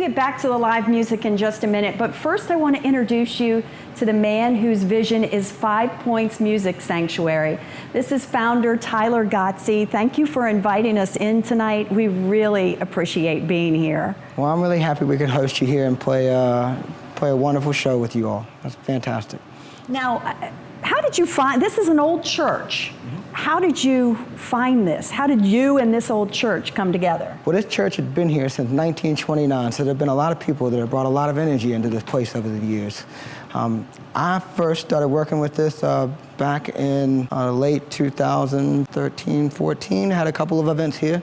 get back to the live music in just a minute, but first I want to introduce you to the man whose vision is 5 Points Music Sanctuary. This is founder Tyler Gotze. Thank you for inviting us in tonight. We really appreciate being here. Well, I'm really happy we could host you here and play a wonderful show with you all. That's fantastic. Now, how did you find, this is an old church. How did you find this? How did you and this old church come together? Well, this church had been here since 1929, so there have been a lot of people that have brought a lot of energy into this place over the years. I first started working with this back in late 2013, 14, had a couple of events here,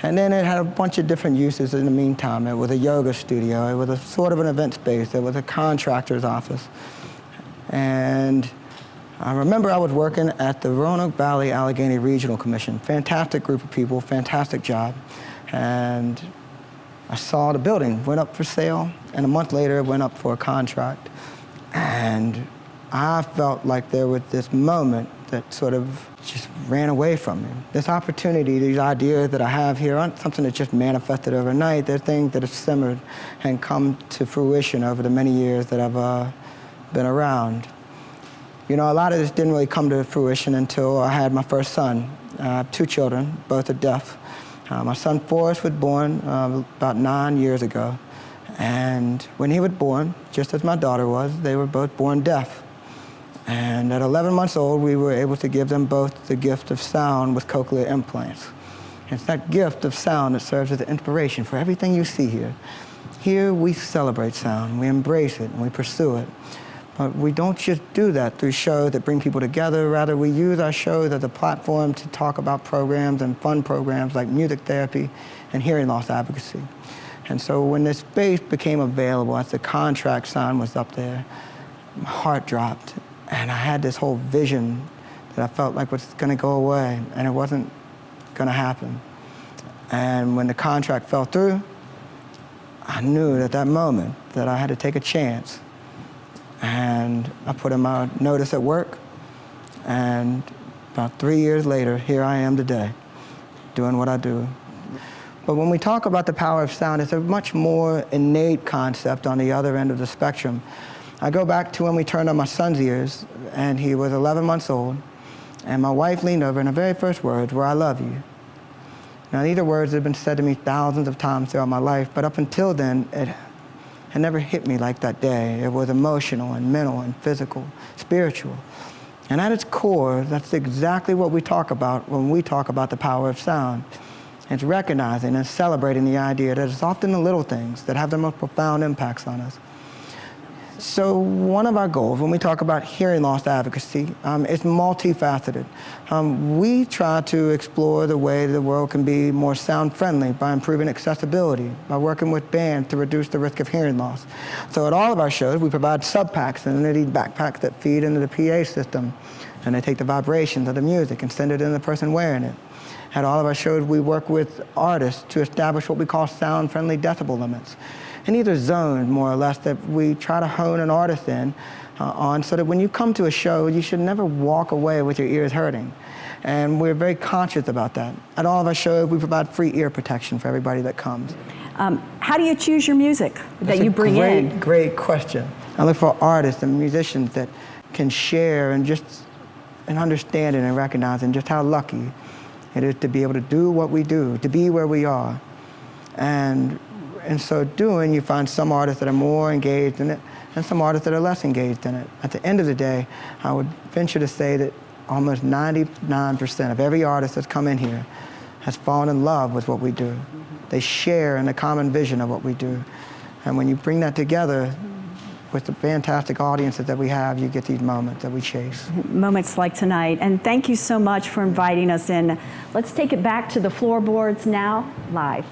and then it had a bunch of different uses in the meantime. It was a yoga studio, it was a sort of an event space, it was a contractor's office. And I remember I was working at the Roanoke Valley Allegheny Regional Commission. Fantastic group of people, fantastic job. And I saw the building went up for sale, and a month later it went up for a contract. And I felt like there was this moment that sort of just ran away from me. This opportunity, these ideas that I have here aren't something that just manifested overnight. They're things that have simmered and come to fruition over the many years that I've been around. You know, a lot of this didn't really come to fruition until I had my first son. I have 2 children, both are deaf. My son Forrest was born about 9 years ago. And when he was born, just as my daughter was, they were both born deaf. And at 11 months old, we were able to give them both the gift of sound with cochlear implants. It's that gift of sound that serves as an inspiration for everything you see here. Here we celebrate sound, we embrace it, and we pursue it. But we don't just do that through shows that bring people together. Rather, we use our shows as a platform to talk about programs and fun programs like music therapy and hearing loss advocacy. And so when this space became available, as the contract sign was up there, my heart dropped. And I had this whole vision that I felt like was going to go away, and it wasn't going to happen. And when the contract fell through, I knew at that moment that I had to take a chance. And I put in my notice at work, and about 3 years later, here I am today, doing what I do. But when we talk about the power of sound, it's a much more innate concept on the other end of the spectrum. I go back to when we turned on my son's ears, and he was 11 months old, and my wife leaned over, and the very first words were, "I love you." Now, these are words that have been said to me thousands of times throughout my life, but up until then, it never hit me like that day. It was emotional and mental and physical, spiritual. And at its core, that's exactly what we talk about when we talk about the power of sound. It's recognizing and celebrating the idea that it's often the little things that have the most profound impacts on us. So one of our goals when we talk about hearing loss advocacy is multifaceted. We try to explore the way the world can be more sound friendly by improving accessibility, by working with bands to reduce the risk of hearing loss. So at all of our shows, we provide sub-packs, and they're these backpacks that feed into the PA system, and they take the vibrations of the music and send it in the person wearing it. At all of our shows, we work with artists to establish what we call sound-friendly decibel limits. And these are zones, more or less, that we try to hone an artist in on, so that when you come to a show, you should never walk away with your ears hurting. And we're very conscious about that. At all of our shows, we provide free ear protection for everybody that comes. How do you choose your music that you bring in? Great question. I look for artists and musicians that can share and understanding and recognizing just how lucky it is to be able to do what we do, to be where we are. And in so doing, you find some artists that are more engaged in it and some artists that are less engaged in it. At the end of the day, I would venture to say that almost 99% of every artist that's come in here has fallen in love with what we do. They share in the common vision of what we do. And when you bring that together with the fantastic audiences that we have, you get these moments that we chase. Moments like tonight. And thank you so much for inviting us in. Let's take it back to the floorboards now, live.